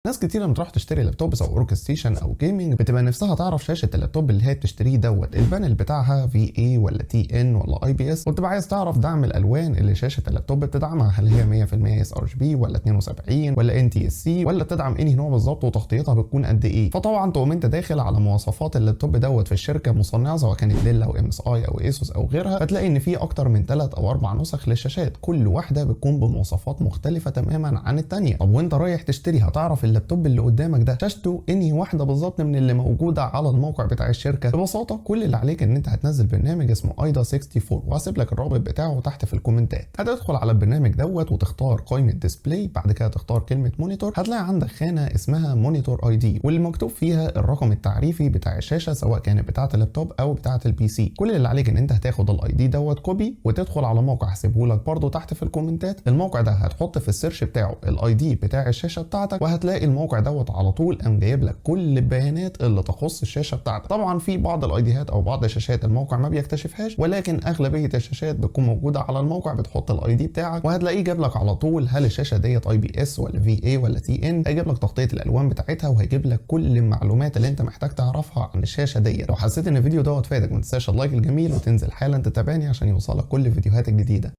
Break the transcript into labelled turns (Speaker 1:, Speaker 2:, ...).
Speaker 1: ناس كتيرة لما تروح تشتري لابتوب سواء ورك ستيشن او جيمنج بتبقى نفسها تعرف شاشة اللابتوب اللي هي بتشتريه البانل بتاعها في اي ولا تي ان ولا اي بي اس، وتبقى عايز تعرف دعم الالوان اللي شاشة اللابتوب بتدعمها، هل هي 100% اس ار جي بي ولا 72 ولا ان تي اس سي ولا بتدعم انهي نوع بالظبط وتغطيتها بتكون قد ايه. فطبعا تقوم انت داخل على مواصفات اللابتوب في الشركة مصنعة سواء كانت ديل او ام اس اي او ايسوس او غيرها، فتلاقي ان في اكتر من 3 او 4 نسخ للشاشات، كل واحدة بتكون بمواصفات مختلفة تماما عن الثانية. طب وانت رايح تشتري هتعرف اللابتوب اللي قدامك ده شاشته انهي واحده بالظبط من اللي موجوده على الموقع بتاع الشركه؟ ببساطه كل اللي عليك ان انت هتنزل برنامج اسمه ايدا 64، وهسيب لك الرابط بتاعه تحت في الكومنتات. هتدخل على البرنامج وتختار قائمه ديسبلاي، بعد كده تختار كلمه مونيتور، هتلاقي عندك خانه اسمها مونيتور اي دي واللي مكتوب فيها الرقم التعريفي بتاع الشاشه سواء كانت بتاعه اللابتوب او بتاعه البي سي. كل اللي عليك ان انت هتاخد الاي دي كوبي وتدخل على موقع هسيبه لك برده تحت في الكومنتات. الموقع ده هتحط في السيرش بتاعه الاي دي بتاع الشاشه بتاعتك، وهتلاقي الموقع على طول قام جايب لك كل البيانات اللي تخص الشاشه بتاعتك. طبعا في بعض الايديهات او بعض الشاشات الموقع ما بيكتشفهاش، ولكن اغلبيه الشاشات بتكون موجوده على الموقع، بتحط الاي دي بتاعك وهتلاقيه جاب لك على طول هل الشاشه ديت اي بي اس ولا في اي ولا تي ان، هيجيب لك تغطيه الالوان بتاعتها وهيجيب لك كل المعلومات اللي انت محتاج تعرفها عن الشاشه ديت. لو حسيت ان الفيديو فادك ما تنساش اللايك الجميل وتنزل حالا تتابعني عشان يوصلك كل الفيديوهات الجديده.